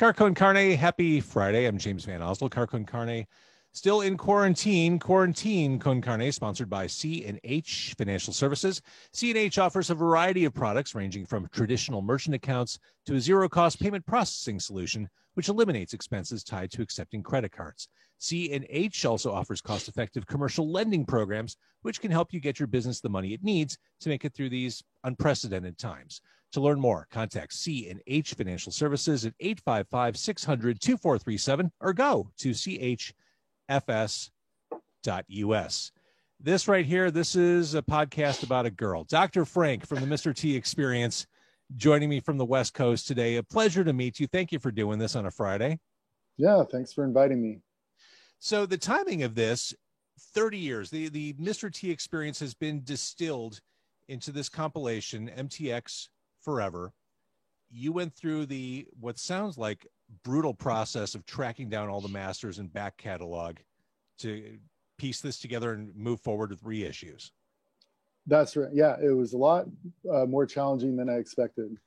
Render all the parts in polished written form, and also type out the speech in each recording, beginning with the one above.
Carcon Carne. Happy Friday. I'm James Van Oslo. Carcon Carne, still in quarantine. Quarantine Con Carne, sponsored by C&H Financial Services. C&H offers a variety of products ranging from traditional merchant accounts to a zero-cost payment processing solution, which eliminates expenses tied to accepting credit cards. C&H also offers cost-effective commercial lending programs, which can help you get your business the money it needs to make it through these unprecedented times. To learn more, contact C&H Financial Services at 855-600-2437 or go to chfs.us. This right here, this is a podcast about a girl. Dr. Frank from the Mr. T Experience joining me from the West Coast today. A pleasure to meet you. Thank you for doing this on a Friday. Yeah, thanks for inviting me. So the timing of this, 30 years, the Mr. T Experience has been distilled into this compilation, MTX Forever. You went through the what sounds like brutal process of tracking down all the masters and back catalog to piece this together and move forward with reissues. That's right. Yeah, it was a lot more challenging than I expected.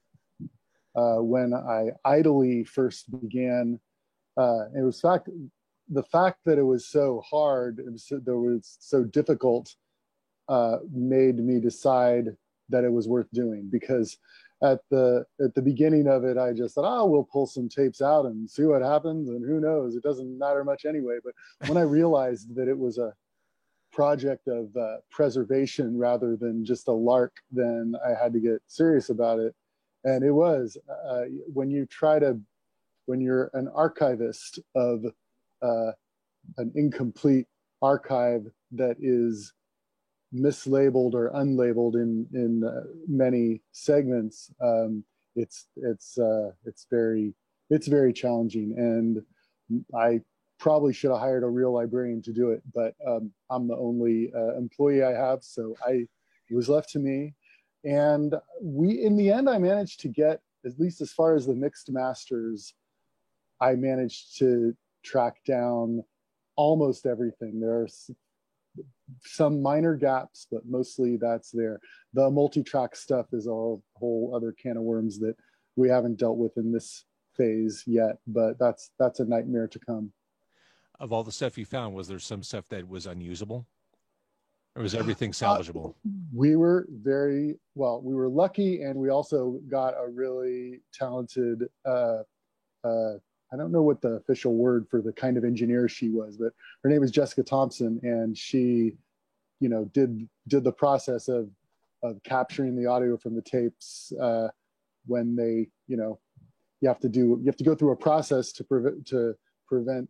When I idly first began, it was the fact that it was so hard, it was so difficult, made me decide that it was worth doing, because at the beginning of it, I just thought, oh, we'll pull some tapes out and see what happens, and who knows, it doesn't matter much anyway. But when I realized that it was a project of preservation rather than just a lark, then I had to get serious about it. And it was when you're an archivist of an incomplete archive that is mislabeled or unlabeled in many segments, it's very challenging, and I probably should have hired a real librarian to do it, but I'm the only employee I have, so it was left to me. And in the end, I managed to get, at least as far as the mixed masters, I managed to track down almost everything. There are some minor gaps, but mostly that's there. The multi-track stuff is a whole other can of worms that we haven't dealt with in this phase yet, but that's a nightmare to come. Of all the stuff you found, was there some stuff that was unusable, or was everything salvageable? We were lucky, and we also got a really talented, I don't know what the official word for the kind of engineer she was, but her name is Jessica Thompson, and she, did the process of capturing the audio from the tapes when they, you have to go through a process to prevent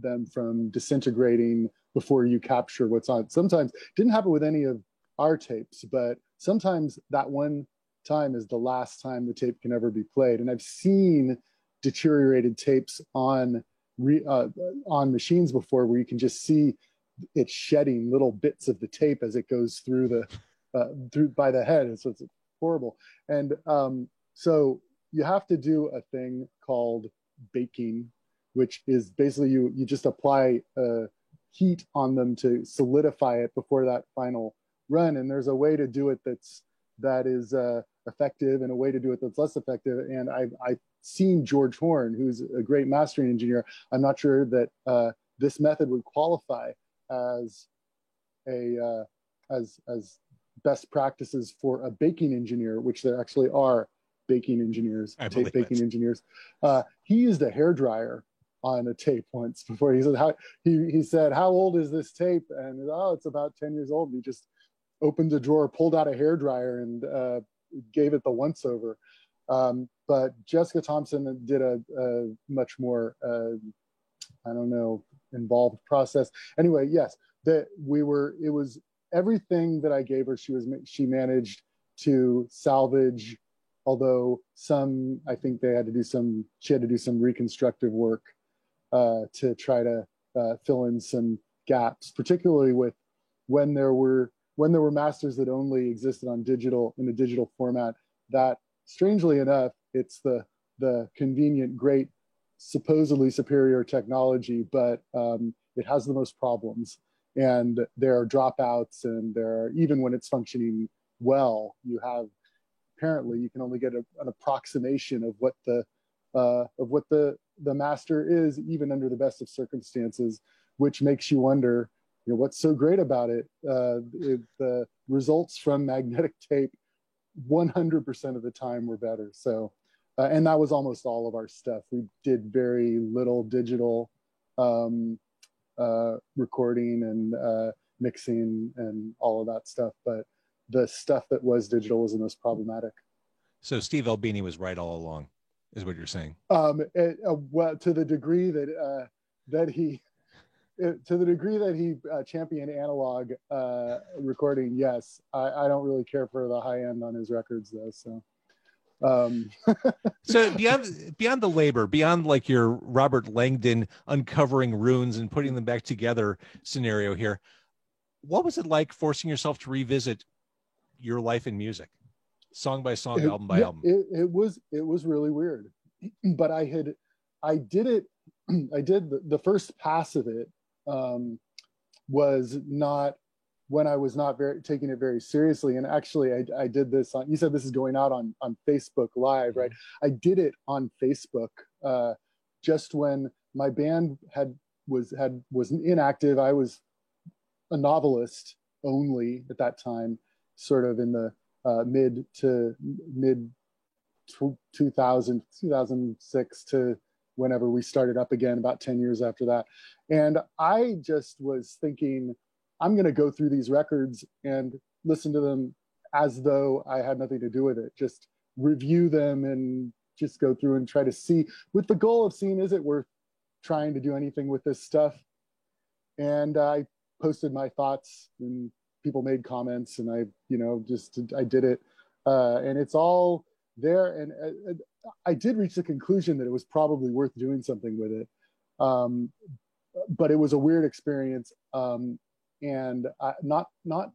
them from disintegrating before you capture what's on. Sometimes it didn't happen with any of our tapes, but sometimes that one time is the last time the tape can ever be played. And I've seen deteriorated tapes on machines before, where you can just see it shedding little bits of the tape as it goes through by the head, and so it's horrible. And so you have to do a thing called baking, which is basically you just apply heat on them to solidify it before that final run. And there's a way to do it that is effective, and a way to do it that's less effective. And I've seen George Horn, who's a great mastering engineer. I'm not sure that this method would qualify as best practices for a baking engineer, which there actually are baking engineers, tape baking engineers. He used a hairdryer on a tape once before. He said, how old is this tape? And it's about 10 years old. And he just opened the drawer, pulled out a hairdryer, and gave it the once over. But Jessica Thompson did a much more, involved process. Anyway, yes, it was everything that I gave her. She managed to salvage, although I think she had to do some reconstructive work to try to fill in some gaps, particularly with when there were masters that only existed in a digital format. That, strangely enough, it's the convenient, great, supposedly superior technology, but it has the most problems, and there are dropouts, and even when it's functioning well, you can only get an approximation of what the of what the master is, even under the best of circumstances, which makes you wonder, what's so great about it? The results from magnetic tape 100% of the time were better. So, and that was almost all of our stuff. We did very little digital recording and mixing and all of that stuff. But the stuff that was digital was the most problematic. So Steve Albini was right all along, is what you're saying. Well, to the degree that he championed analog recording, yes. I don't really care for the high end on his records though. So, so beyond the labor, beyond like your Robert Langdon uncovering runes and putting them back together scenario here, what was it like forcing yourself to revisit your life in music, song by song, album by album? It was really weird, but I did the first pass of it was not when I was not taking it very seriously. And actually I did this on, you said this is going out on Facebook Live, right? I did it on Facebook just when my band was inactive. I was a novelist only at that time, sort of in the mid 2006 to whenever we started up again, about 10 years after that. And I just was thinking, I'm going to go through these records and listen to them as though I had nothing to do with it, just review them and just go through and try to see, with the goal of seeing, is it worth trying to do anything with this stuff? And I posted my thoughts and people made comments, and I did it. And it's all there. And I did reach the conclusion that it was probably worth doing something with it. But it was a weird experience. And not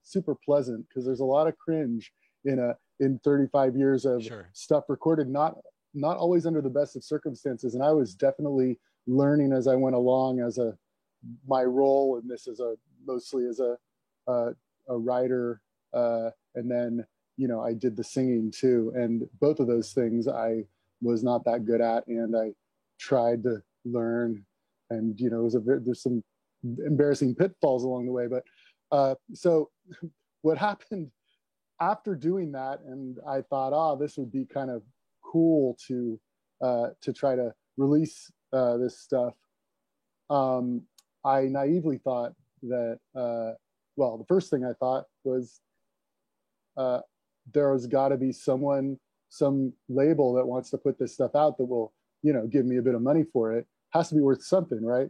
super pleasant, because there's a lot of cringe in 35 years of stuff recorded, not always under the best of circumstances. And I was definitely learning as I went along my role in this mostly as a writer, and then I did the singing too, and both of those things I was not that good at, and I tried to learn, and there's some embarrassing pitfalls along the way. But so what happened after doing that, and I thought, this would be kind of cool to try to release this stuff. I naively thought that, the first thing I thought was there's got to be some label that wants to put this stuff out that will, give me a bit of money for it. Has to be worth something, right?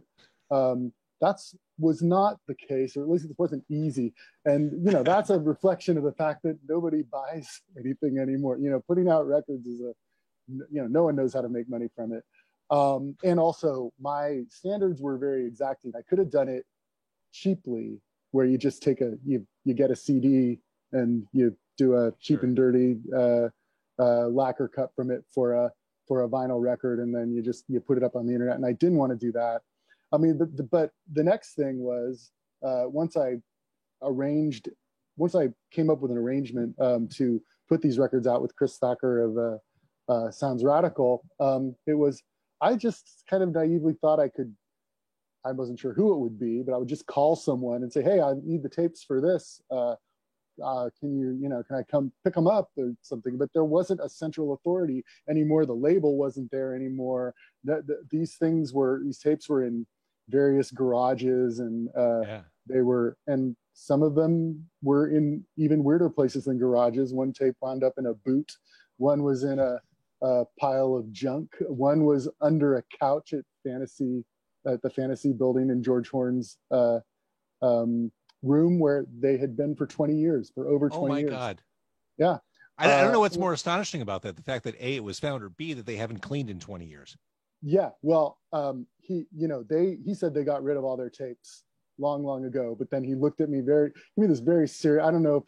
Was not the case, or at least it wasn't easy. And, that's a reflection of the fact that nobody buys anything anymore. Putting out records is no one knows how to make money from it. And also my standards were very exacting. I could have done it cheaply, where you just take you get a CD and you do a cheap and dirty lacquer cut from it for a vinyl record, and then you put it up on the internet. And I didn't want to do that. I mean, but the next thing was, once I came up with an arrangement to put these records out with Chris Thacker of Sounds Radical, I just kind of naively thought I wasn't sure who it would be, but I would just call someone and say, hey, I need the tapes for this. Can I come pick them up or something? But there wasn't a central authority anymore. The label wasn't there anymore. These tapes were in various garages, and and some of them were in even weirder places than garages. One tape wound up in a boot. One was in a pile of junk. One was under a couch at the Fantasy building in George Horn's room, where they had been for 20 years, for over 20 years. Oh my God. Yeah. I don't know what's more astonishing about that. The fact that A, it was found, or B, that they haven't cleaned in 20 years. Yeah. Well, he said they got rid of all their tapes long ago, but then he looked at me this very serious. I don't know if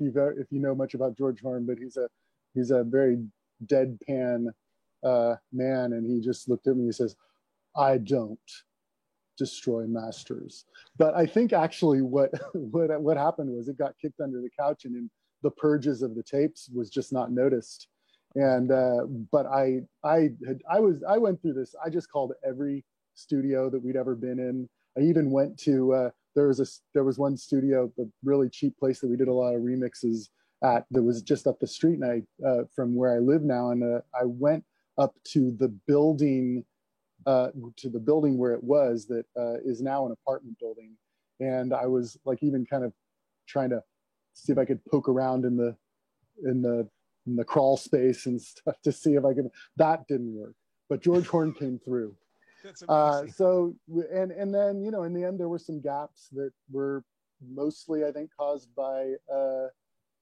you know much about George Horn, but he's a very deadpan man. And he just looked at me and says, I don't destroy masters. But I think actually what happened was it got kicked under the couch, and in the purges of the tapes was just not noticed. And but I went through this. I just called every studio that we'd ever been in. I even went to there was one studio, the really cheap place that we did a lot of remixes at, that was just up the street, and I from where I live now, and I went up to the building where it was, that is now an apartment building, and I was like even kind of trying to see if I could poke around in the crawl space and stuff to see if I could. That didn't work, but George Horn came through. That's amazing. So and then, you know, in the end there were some gaps that were mostly, I think, caused by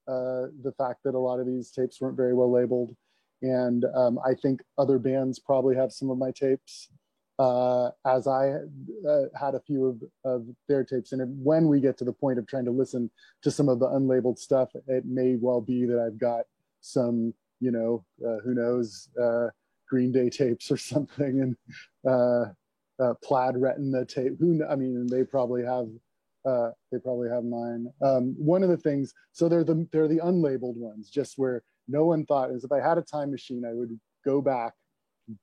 the fact that a lot of these tapes weren't very well labeled, and I think other bands probably have some of my tapes, as I had a few of their tapes. And when we get to the point of trying to listen to some of the unlabeled stuff, it may well be that I've got some, you know, who knows, Green Day tapes or something, and Plaid Retina tape. I mean, they probably have mine. One of the things, so they're the unlabeled ones, just where no one thought, is if I had a time machine, I would go back.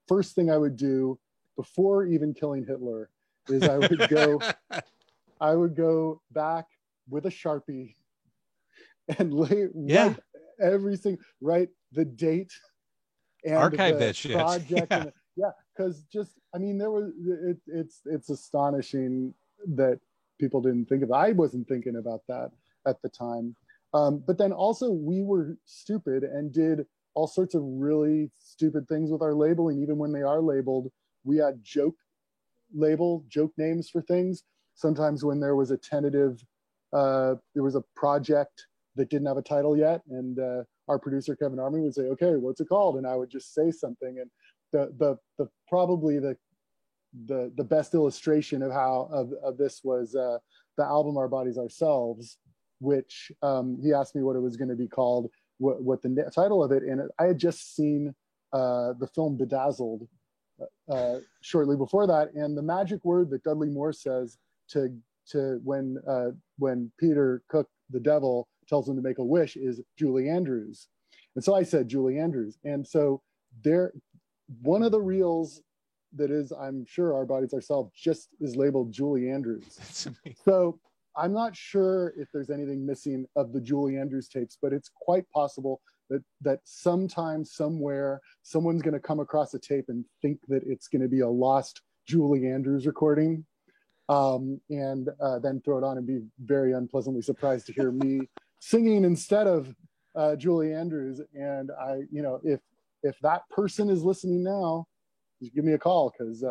First thing I would do before even killing Hitler is I would go back with a Sharpie and write the date and archive the that shit project. Because just, I mean, it's astonishing that people didn't think of it. I wasn't thinking about that at the time. But then also we were stupid and did all sorts of really stupid things with our labeling. Even when they are labeled, we had joke names for things. Sometimes when there was a tentative, there was a project that didn't have a title yet, and our producer Kevin Army would say, "Okay, what's it called?" And I would just say something. And the probably the best illustration of how of this was the album Our Bodies Ourselves, which he asked me what it was going to be called, what the title of it, and I had just seen the film Bedazzled shortly before that, and the magic word that Dudley Moore says to when Peter Cook, the devil, tells him to make a wish is Julie Andrews. And so I said Julie Andrews. And so one of the reels that is, I'm sure, Our Bodies Ourselves, just is labeled Julie Andrews. So I'm not sure if there's anything missing of the Julie Andrews tapes, but it's quite possible that sometime, somewhere, someone's going to come across a tape and think that it's going to be a lost Julie Andrews recording, and then throw it on and be very unpleasantly surprised to hear me singing instead of Julie Andrews. And if that person is listening now, just give me a call, because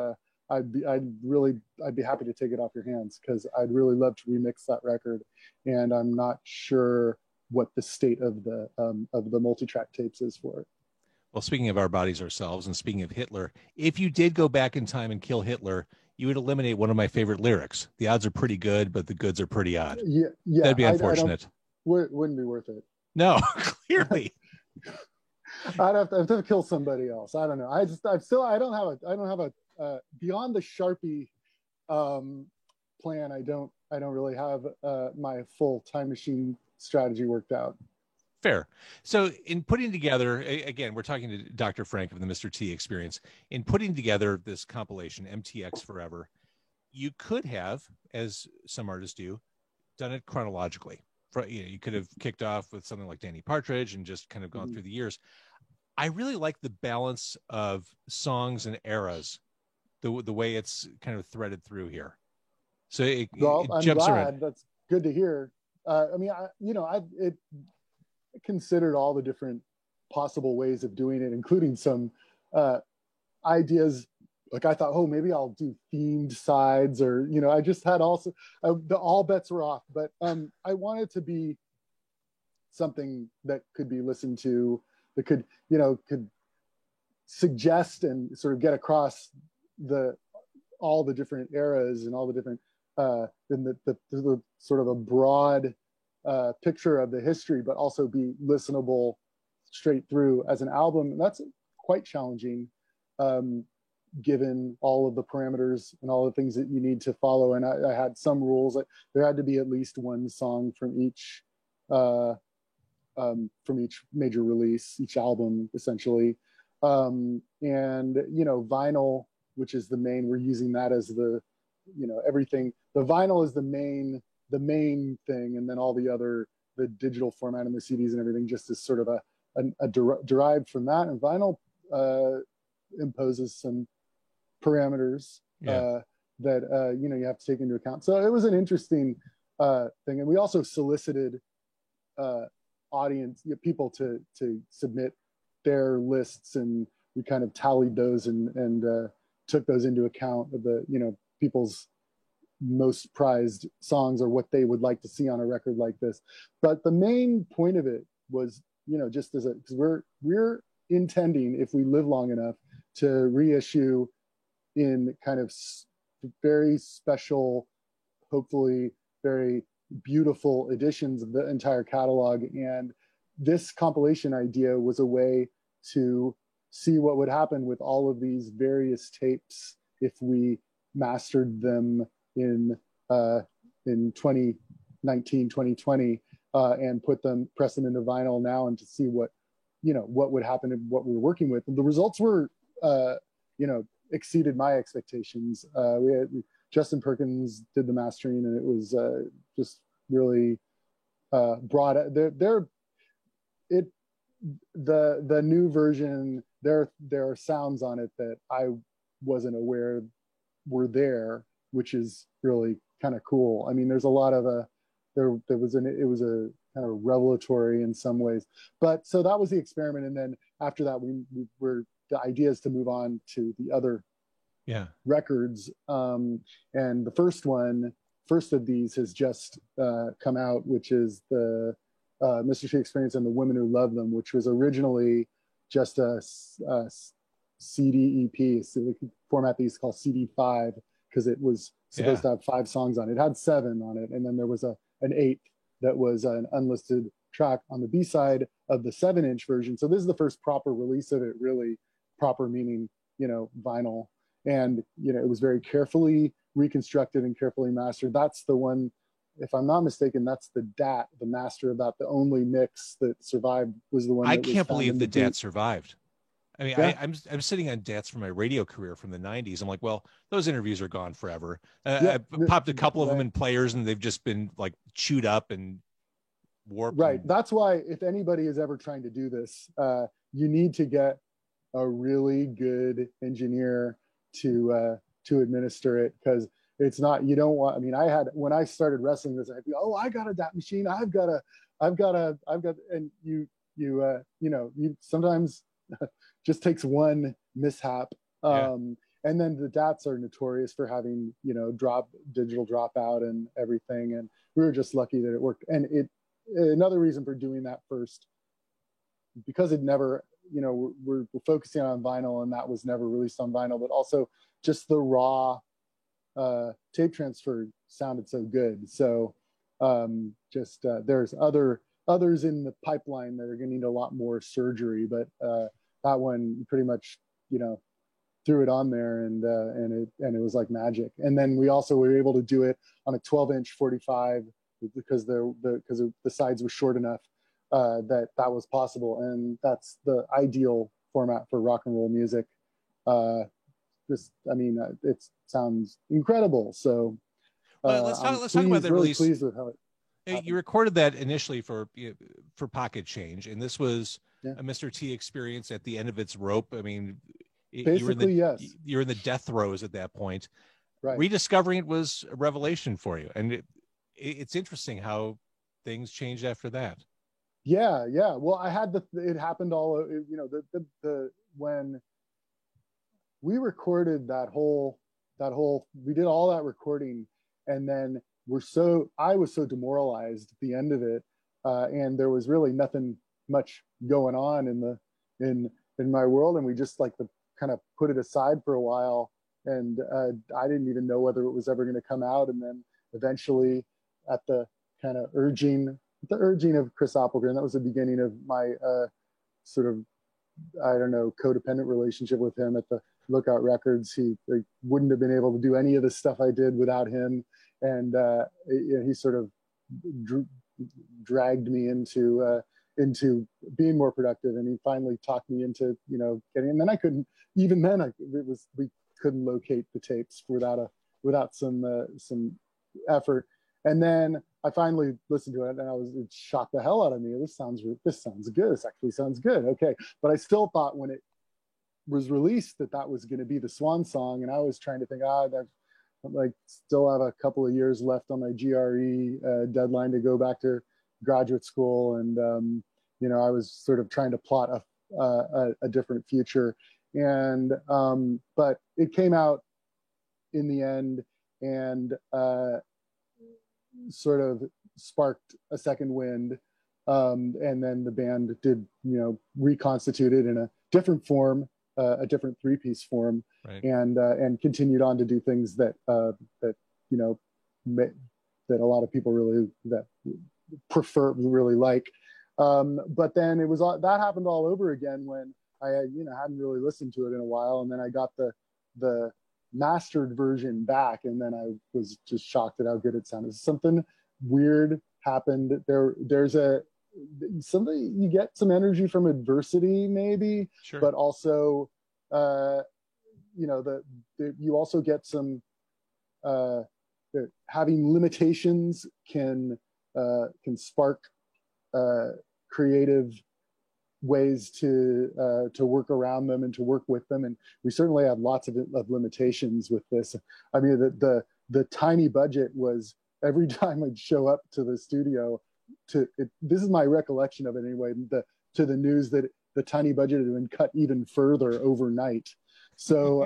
I'd be happy to take it off your hands, because I'd really love to remix that record, and I'm not sure what the state of the multi-track tapes is for it. Well, speaking of Our Bodies Ourselves, and speaking of Hitler, if you did go back in time and kill Hitler, you would eliminate one of my favorite lyrics. The odds are pretty good, but the goods are pretty odd. Yeah, that'd be unfortunate. Wouldn't be worth it. No, clearly. I'd have to kill somebody else. I don't know. I don't have a beyond the Sharpie plan. I don't really have my full time machine strategy worked out. Fair. So in putting together, again, we're talking to Dr. Frank of the Mr. T Experience. In putting together this compilation, MTX Forever, you could have, as some artists do, done it chronologically. You could have kicked off with something like Danny Partridge and just kind of gone through the years. I really like the balance of songs and eras, the way it's kind of threaded through here. So it jumps around. That's good to hear. I considered all the different possible ways of doing it, including some ideas. Like I thought, oh, maybe I'll do themed sides, or I just had also all bets were off. But I wanted to be something that could be listened to, that could suggest and sort of get across all the different eras and all the different the sort of a broad picture of the history, but also be listenable straight through as an album. And that's quite challenging, given all of the parameters and all the things that you need to follow. And I had some rules. There had to be at least one song from each from each major release, each album essentially. And vinyl, which is the main, we're using that as the, everything. The vinyl is the main thing, and then all the other, the digital format and the CDs and everything just is sort of derived from that. And vinyl imposes some parameters that you have to take into account. So it was an interesting thing, and we also solicited audience people to submit their lists, and we kind of tallied those and took those into account of the people's most prized songs or what they would like to see on a record like this. But the main point of it was just as because we're intending, if we live long enough, to reissue in kind of very special, hopefully very beautiful editions of the entire catalog. And this compilation idea was a way to see what would happen with all of these various tapes if we mastered them in 2019, 2020, and press them into vinyl now, and to see what would happen and what we were working with. And the results were, exceeded my expectations. We had Justin Perkins did the mastering, and it was just really broad. The new version, there are sounds on it that I wasn't aware were there, which is really kind of cool. I mean, there's a lot of it was a kind of revelatory in some ways. But so that was the experiment, and then after that, the idea is to move on to the other records. And the first of these has just come out, which is the Mr. T Experience and the Women Who Love Them, which was originally just a CD EP. So we could format these called CD5 because it was supposed to have 5 songs on it. It had 7 on it, and then there was an 8th that was an unlisted track on the B-side of the 7-inch version. So this is the first proper release of it, really proper meaning, vinyl. And, it was very carefully reconstructed and carefully mastered. That's the one, if I'm not mistaken, that's the DAT, the master of that. The only mix that survived was the one that I can't believe the DAT survived. I mean, I'm sitting on DATs from my radio career from the 90s. I'm like, well, those interviews are gone forever. I popped a couple of them in players, and they've just been like chewed up and warped. Right. That's why if anybody is ever trying to do this, you need to get a really good engineer to administer it, because it's not, you don't want, I mean, when I started wrestling this, I'd be, oh, I got a DAT machine. I've got, and you sometimes just takes one mishap. And then the DATs are notorious for having, digital dropout and everything. And we were just lucky that it worked. And another reason for doing that first, because it never, we're focusing on vinyl, and that was never released on vinyl, but also just the raw tape transfer sounded so good. So there's others in the pipeline that are going to need a lot more surgery, but that one pretty much, threw it on there, and it was like magic. And then we also were able to do it on a 12-inch 45 because the sides were short enough that was possible. And that's the ideal format for rock and roll music. It sounds incredible. So let's talk about that release. Pleased with how it happened. You recorded that initially for Pocket Change, and this was a Mr. T experience at the end of its rope. I mean, basically, yes. You're in the death throes at that point. Right. Rediscovering it was a revelation for you, and it's interesting how things changed after that. Yeah. Well, I had it happened all, when we recorded that whole, we did all that recording, and then I was so demoralized at the end of it, and there was really nothing much going on in my world, and we just kind of put it aside for a while, and I didn't even know whether it was ever going to come out. And then eventually, at the kind of urging of Chris Applegren, that was the beginning of my sort of, I don't know, codependent relationship with him at the Lookout Records. He wouldn't have been able to do any of the stuff I did without him, and he sort of dragged me into into being more productive, and he finally talked me into, you know, getting. And then I couldn't, even then, we couldn't locate the tapes without some effort. And then I finally listened to it, and it shocked the hell out of me. This sounds good. This actually sounds good. Okay, but I still thought when it was released that was going to be the swan song, and I was trying to think, that like still have a couple of years left on my GRE deadline to go back to graduate school, and you know, I was sort of trying to plot a different future, and but it came out in the end, and sort of sparked a second wind, and then the band did, you know, reconstituted in a different form, a different three-piece form, right. And continued on to do things that you know, that a lot of people really like. But then it was that happened all over again when I, you know, hadn't really listened to it in a while, and then I got the mastered version back, and then I was just shocked at how good it sounded. Something weird happened. There's something, you get some energy from adversity, maybe, sure. But also, you know, you also get some having limitations can spark creative ways to work around them and to work with them. And we certainly have lots of limitations with this. I mean, the tiny budget was, every time I'd show up to the studio this is my recollection of it anyway, to the news that the tiny budget had been cut even further overnight. So,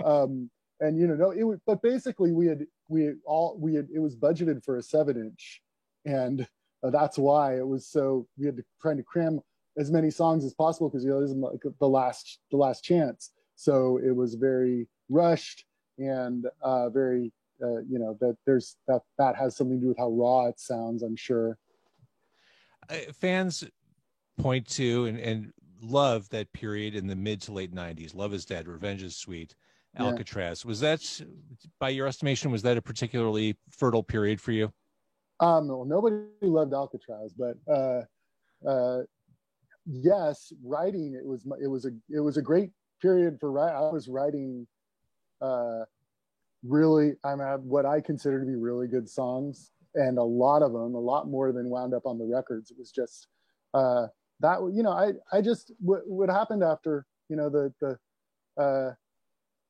and you know, but basically it was budgeted for a 7-inch, and that's why it was so, we had to try to cram as many songs as possible, because, you know, this is like the last chance. So it was very rushed, and very, you know, that has something to do with how raw it sounds, I'm sure. Fans point to and love that period in the mid to late 90s. Love Is Dead, Revenge Is Sweet, Alcatraz. Was that, by your estimation, was that a particularly fertile period for you? Well, nobody loved Alcatraz, but yes, writing, it was a great period for writing. I was writing really, what I consider to be really good songs, and a lot of them, a lot more than wound up on the records. It was just that, you know, I just, what happened after, you know, it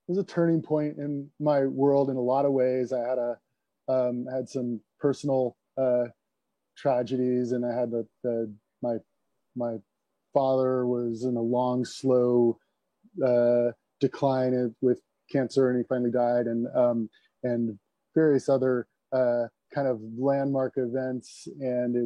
was a turning point in my world in a lot of ways. I had some personal tragedies, and I had my father was in a long, slow decline with cancer, and he finally died, and various other kind of landmark events, and I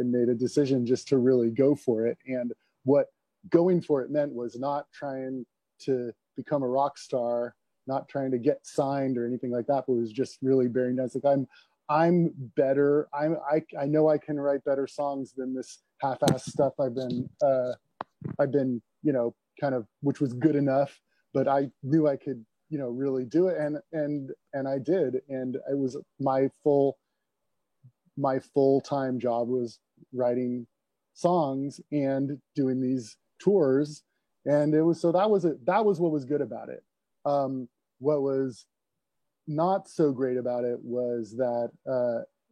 made a decision just to really go for it. And what going for it meant was not trying to become a rock star, not trying to get signed or anything like that, but it was just really bearing down. It's like, I'm better. I know I can write better songs than this half-assed stuff I've been, you know, kind of, which was good enough, but I knew I could, you know, really do it, and I did. And it was my full-time job was writing songs and doing these tours, and it was, so that was what was good about it. What was not so great about it was that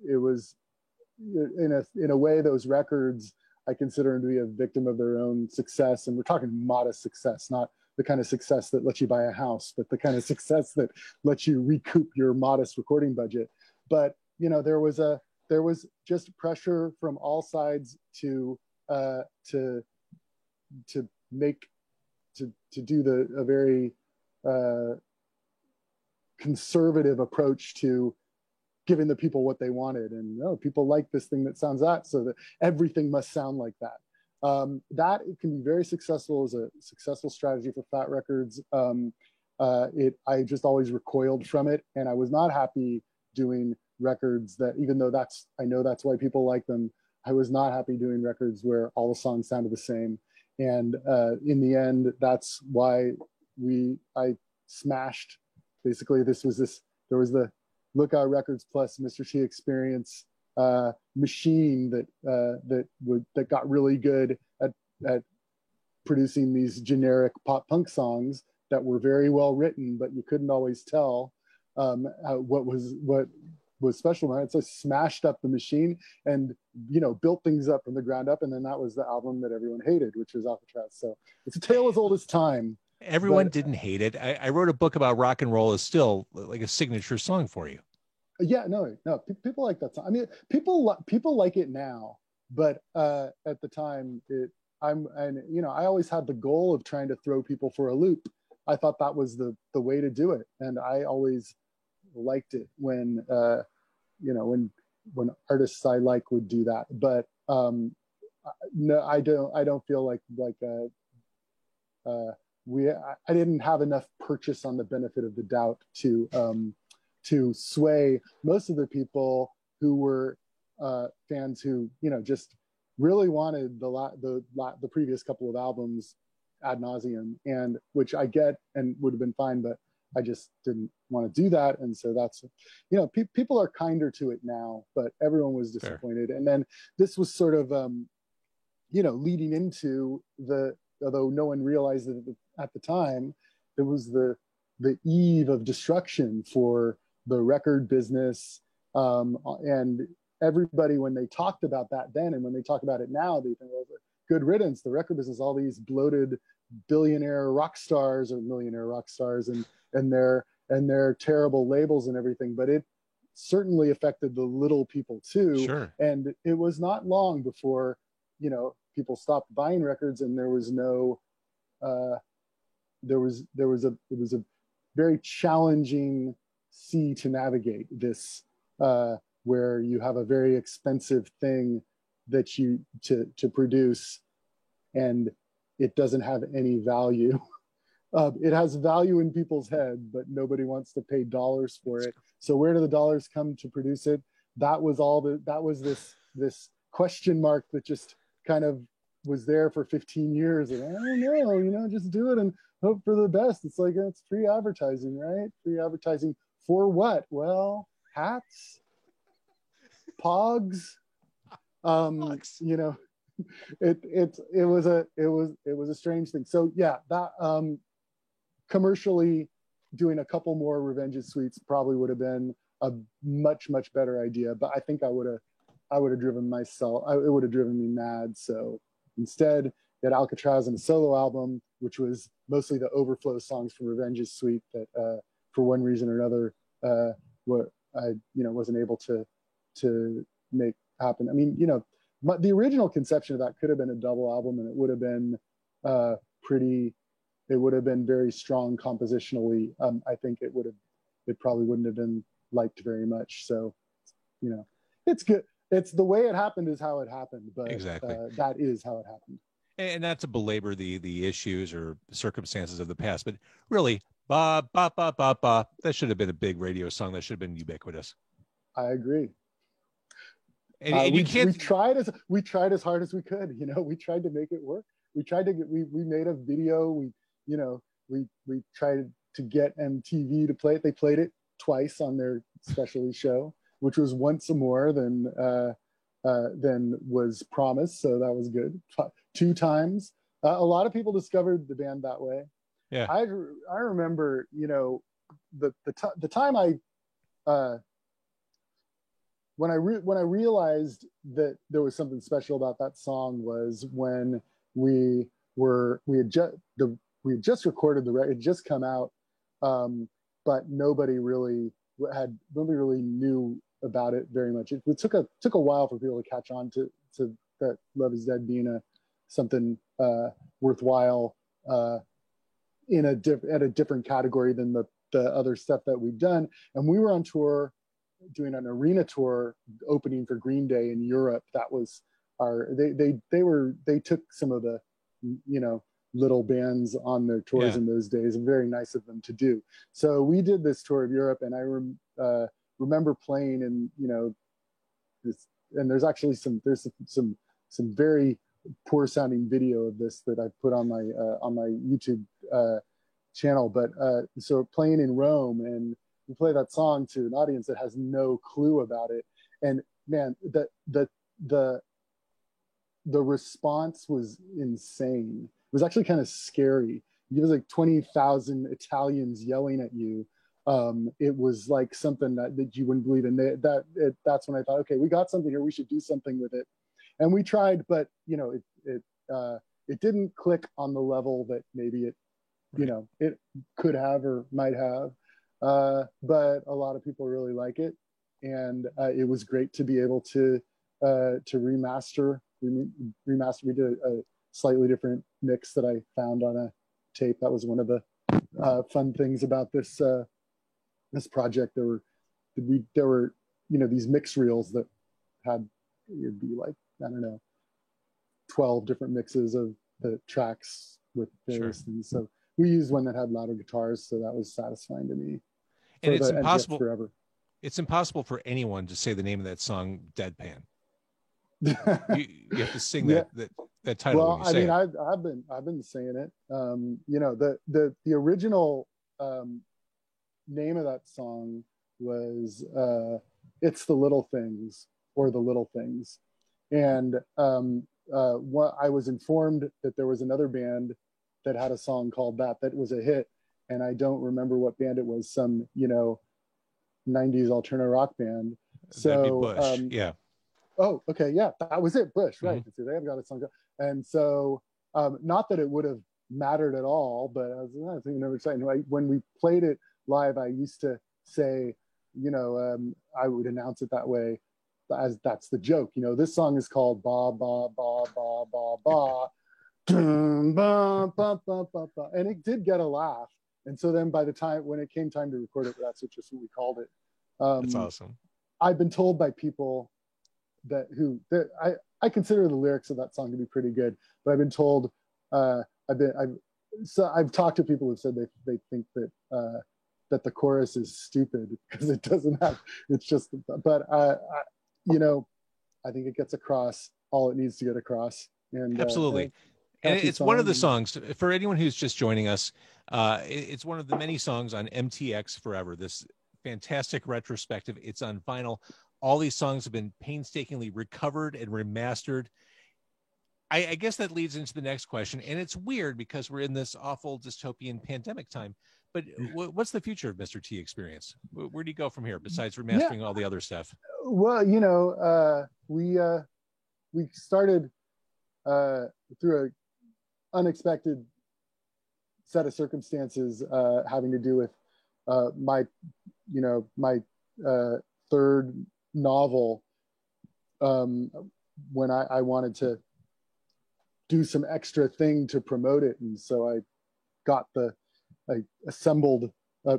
it was, in a way, those records I consider them to be a victim of their own success, and we're talking modest success, not the kind of success that lets you buy a house, but the kind of success that lets you recoup your modest recording budget. But, you know, there was just pressure from all sides to do a very conservative approach to giving the people what they wanted. And people like this thing that sounds that, so that everything must sound like that. That it can be very successful as a successful strategy for Fat Records. I just always recoiled from it, and I was not happy doing records that, even though I know that's why people like them, I was not happy doing records where all the songs sounded the same. And in the end, that's why I smashed. Basically, there was the Lookout Records plus Mr. T Experience machine that got really good at producing these generic pop punk songs that were very well written, but you couldn't always tell what was special about it. So I smashed up the machine and, you know, built things up from the ground up. And then that was the album that everyone hated, which was Alcatraz. So it's a tale as old as time. Everyone didn't hate it. I wrote a book about rock and roll is still like a signature song for you. Yeah, no, people like that song. I mean, people like it now, but at the time, you know, I always had the goal of trying to throw people for a loop. I thought that was the way to do it, and I always liked it when you know, when artists I like would do that. But no, I don't feel like I didn't have enough purchase on the benefit of the doubt to sway most of the people who were fans who, you know, just really wanted the previous couple of albums ad nauseum, and which I get and would have been fine, but I just didn't want to do that. And so that's, you know, people are kinder to it now, but everyone was disappointed. Fair. And then this was sort of, you know, leading into although no one realized it at the time, there was the eve of destruction for the record business. And everybody, when they talked about that then, and when they talk about it now, they think, well, good riddance, the record business, all these bloated billionaire rock stars or millionaire rock stars and their terrible labels and everything. But it certainly affected the little people too. Sure. And it was not long before, you know, people stopped buying records, and there was no it was a very challenging sea to navigate, this where you have a very expensive thing that you to produce, and it doesn't have any value. It has value in people's head, but nobody wants to pay dollars for it. So where do the dollars come to produce it? That was this question mark that just kind of was there for 15 years. And I don't know, you know, just do it and hope for the best. It's like, it's free advertising, right? Free advertising for what? Well, hats, pogs, you know, it was a strange thing. So yeah, that commercially doing a couple more Revengeance suites probably would have been a much better idea. But I think I would have driven myself. It would have driven me mad. So instead, they had Alcatraz and a solo album, which was mostly the overflow songs from Revengeance suite that, for one reason or another, what I wasn't able to make happen. I mean, you know, the original conception of that could have been a double album, and it would have been it would have been very strong compositionally. I think it probably wouldn't have been liked very much. So, you know, it's good. It's the way it happened is how it happened, but exactly. That is how it happened. And not to belabor the issues or circumstances of the past, but really, ba ba ba ba ba, that should have been a big radio song. That should have been ubiquitous. I agree. And we tried as hard as we could. You know, we tried to make it work. We made a video. We tried to get MTV to play it. They played it twice on their specialty show, which was once more than was promised. So that was good. 2 times. A lot of people discovered the band that way. Yeah. I remember, you know, the time when I realized that there was something special about that song was when we had just recorded the record. It had just come out, but nobody really knew about it very much. It took a while for people to catch on to that Love Is Dead being something worthwhile at a different category than the other stuff that we've done. And we were on tour doing an arena tour opening for Green Day in Europe. That was they took some of the, you know, little bands on their tours in those days, and very nice of them to do. So we did this tour of Europe, and I remember playing in, you know, this, and there's actually some very poor sounding video of this that I put on my YouTube channel. But so playing in Rome, and we play that song to an audience that has no clue about it, and man, the the response was insane. It was actually kind of scary. It was like 20,000 Italians yelling at you. It was like something that you wouldn't believe in. That's when I thought, okay, we got something here. We should do something with it. And we tried, but it didn't click on the level that maybe it could have or might have. But a lot of people really like it, and it was great to be able to remaster. We did a slightly different mix that I found on a tape. That was one of the fun things about this project. There were these mix reels that had, it'd be like, I don't know, 12 different mixes of the tracks with various things. So we used one that had louder guitars, so that was satisfying to me. And it's impossible forever. It's impossible for anyone to say the name of that song deadpan. you have to sing that title. Well, when you say I've been saying it. The original name of that song was "It's the Little Things" or "The Little Things," and what I was informed that there was another band that had a song called that was a hit, and I don't remember what band it was. Some 90s alternative rock band. So that'd be Bush. Yeah. Oh, okay, yeah, that was it, Bush, right? Mm-hmm. So they have got a song, and so not that it would have mattered at all, but I was exciting. When we played it live, I used to say, I would announce it that way, as that's the joke. This song is called Ba Ba Ba Ba Ba Ba, ba ba ba ba ba, and it did get a laugh. And so then by the time when it came time to record it, that's just what we called it. That's awesome. I've been told by people that I consider the lyrics of that song to be pretty good, but I've been told I've talked to people who said they think that the chorus is stupid because it doesn't have, it's just, but I think it gets across all it needs to get across. And absolutely. And it's one of the songs, for anyone who's just joining us, it's one of the many songs on MTX Forever, this fantastic retrospective. It's on vinyl. All these songs have been painstakingly recovered and remastered. I guess that leads into the next question. And it's weird because we're in this awful dystopian pandemic time. But what's the future of Mr. T Experience? Where do you go from here besides remastering all the other stuff? Well, we started through an unexpected set of circumstances having to do with my third novel, when I wanted to do some extra thing to promote it, and so I assembled.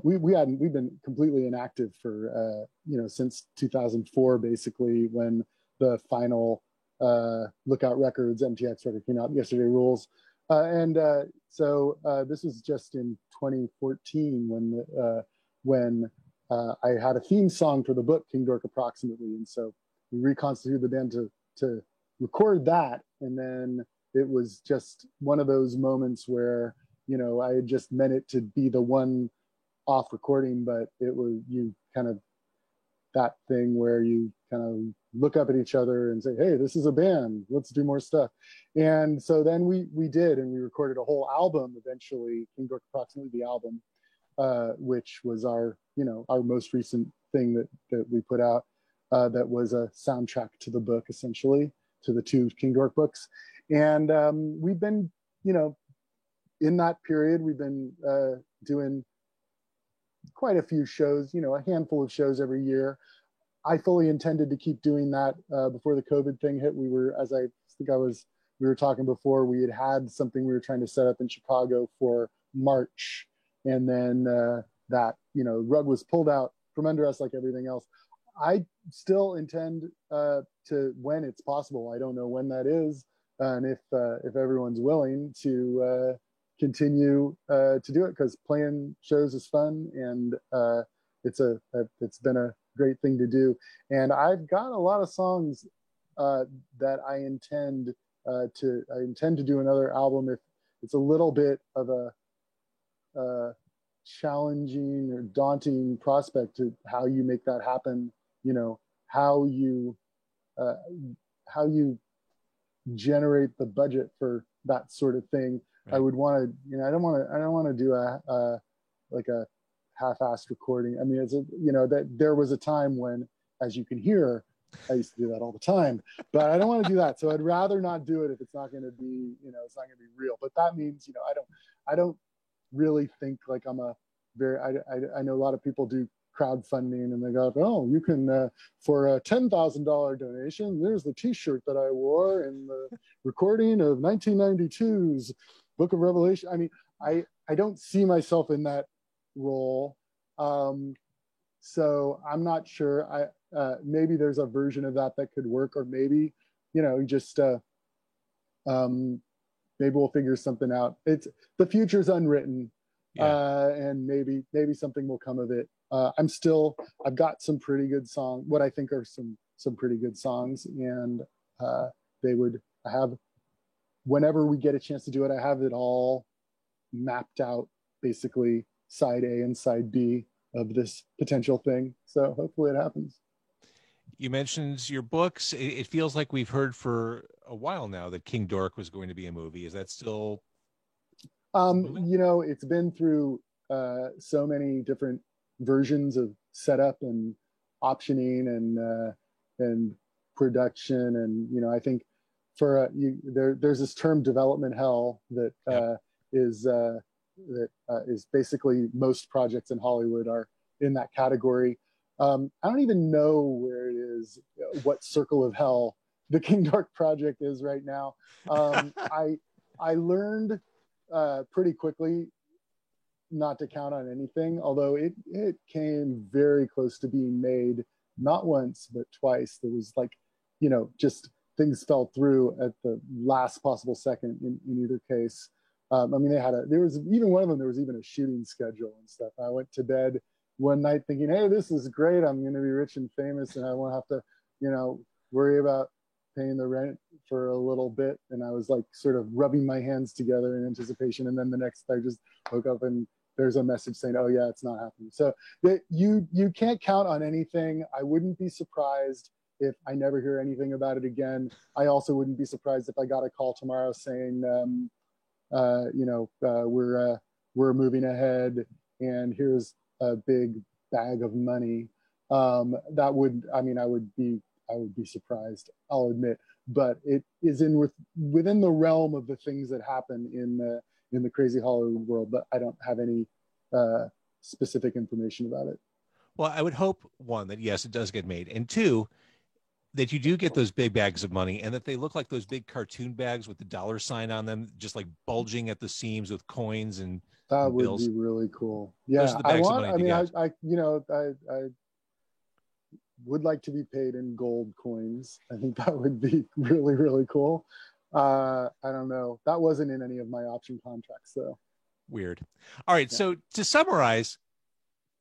We've been completely inactive for since 2004, basically, when the final Lookout Records MTX record came out, Yesterday Rules, so this was just in 2014 when I had a theme song for the book King Dork Approximately, and so we reconstituted the band to record that, and then it was just one of those moments where I had just meant it to be the one off recording, but it was that thing where you kind of look up at each other and say, hey, this is a band, let's do more stuff. And so then we did, and we recorded a whole album eventually, King Dork Approximately, the album, which was our most recent thing that we put out, that was a soundtrack to the book, essentially, to the two King Dork books. And we've been, in that period, we've been doing quite a few shows, a handful of shows every year. I fully intended to keep doing that before the COVID thing hit. We were talking before, we had something we were trying to set up in Chicago for March. And then that, rug was pulled out from under us like everything else. I still intend to, when it's possible, I don't know when that is, and if everyone's willing to continue to do it, because playing shows is fun, and it's been a great thing to do. And I've got a lot of songs that I intend to do another album. If it's a little bit of a challenging or daunting prospect to how you make that happen, how you generate the budget for that sort of thing. Right. I would want to, I don't want to do like a half-assed recording. I mean, that there was a time when, as you can hear, I used to do that all the time, but I don't want to do that. So I'd rather not do it if it's not going to be, it's not going to be real. But that means, I don't really think like I'm a very, I know a lot of people do crowdfunding and they go, oh, you can, for a $10,000 donation, there's the t-shirt that I wore in the recording of 1992's Book of Revelation. I mean, I don't see myself in that role. So I'm not sure. Maybe there's a version of that could work, or maybe, just maybe we'll figure something out. The future's unwritten, and maybe something will come of it. I've got some pretty good songs, what I think are some pretty good songs, and I have, whenever we get a chance to do it, I have it all mapped out, basically side A and side B of this potential thing. So hopefully it happens. You mentioned your books. It feels like we've heard for a while now that King Dork was going to be a movie. Is that still? It's been through so many different versions of setup and optioning and production, and I think for there's this term development hell that is basically most projects in Hollywood are in that category. I don't even know where it is, what circle of hell the King Dork project is right now. I learned pretty quickly not to count on anything, although it came very close to being made, not once but twice. There was just things fell through at the last possible second in either case. I mean, there was even one of them, there was even a shooting schedule and stuff. I went to bed one night thinking, hey, this is great. I'm going to be rich and famous and I won't have to, worry about paying the rent for a little bit. And I was like sort of rubbing my hands together in anticipation. And then the next, I just woke up and there's a message saying, oh yeah, it's not happening. So you can't count on anything. I wouldn't be surprised if I never hear anything about it again. I also wouldn't be surprised if I got a call tomorrow saying, we're moving ahead and here's a big bag of money. I would be surprised, I'll admit, but it is within the realm of the things that happen in the crazy Hollywood world, but I don't have any specific information about it. Well, I would hope, one, that yes, it does get made, and two, that you do get those big bags of money and that they look like those big cartoon bags with the dollar sign on them, just like bulging at the seams with coins and that would bills. Be really cool. Yeah, I would like to be paid in gold coins. I think that would be really, really cool. I don't know. That wasn't in any of my option contracts, though. Weird. All right. Yeah. So to summarize,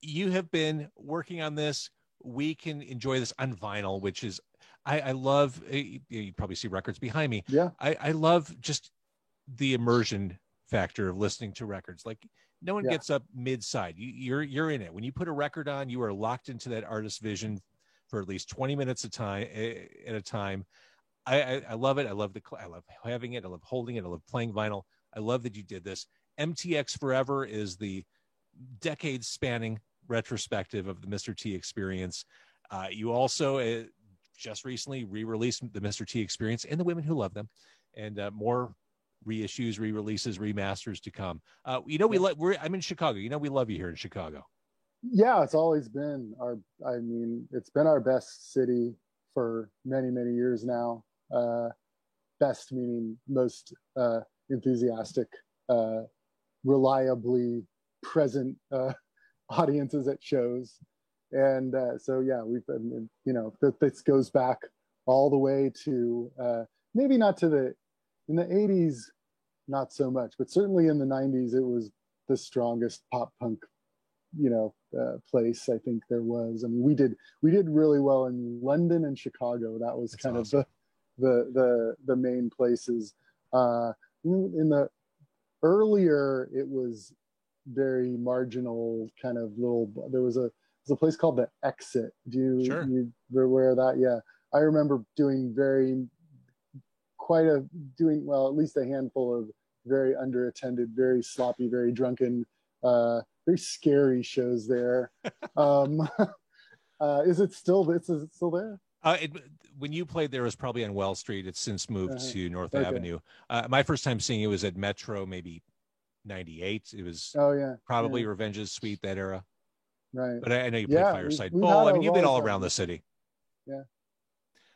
you have been working on this. We can enjoy this on vinyl, which is, I love, you probably see records behind me. Yeah. I love just the immersion factor of listening to records. Like no one gets up mid-side. You're in it. When you put a record on, you are locked into that artist's vision for at least 20 minutes at a time. I love it. I love having it. I love holding it. I love playing vinyl. I love that you did this. MTX Forever is the decades spanning retrospective of the Mr. T experience. You also just recently re-released the Mr. T experience and the Women Who Love Them, and more reissues, re-releases, remasters to come. I'm in Chicago. We love you here in Chicago. Yeah, it's always been it's been our best city for many, many years now. Best meaning most enthusiastic, reliably present audiences at shows. And so, yeah, we've been, this goes back all the way to maybe not to in the 80s, not so much, but certainly in the 90s, it was the strongest pop punk, place I think there was. I mean, we did really well in London and Chicago. That was kind of the main places. In the earlier, it was very marginal, kind of little. There was a place called the Exit. You were aware of that? Yeah, I remember doing very quite a doing well, at least a handful of very underattended, very sloppy, very drunken, very scary shows there. Is it still there? When you played there, it was probably on Well Street. It's since moved to North Okay. Avenue. My first time seeing it was at Metro, maybe 98. It was probably Revenge's Suite, that era. Right. But I know you played Fireside Bowl. I mean, you've been all around the city. Yeah.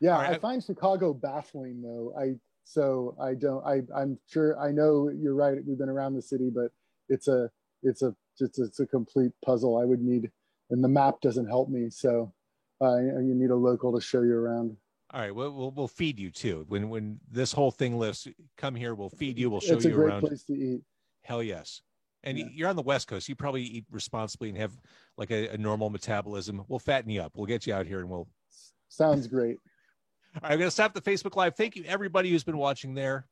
Yeah. Right. I find Chicago baffling though. I'm sure I know you're right. We've been around the city, but it's a complete puzzle. I would need, and the map doesn't help me. So you need a local to show you around. All right, we'll feed you too. When this whole thing lifts, come here. We'll feed you. We'll show you around. It's a great place to eat. Hell yes. And you're on the West Coast. You probably eat responsibly and have like a normal metabolism. We'll fatten you up. We'll get you out here and we'll. Sounds great. All right, I'm going to stop the Facebook Live. Thank you, everybody who's been watching there.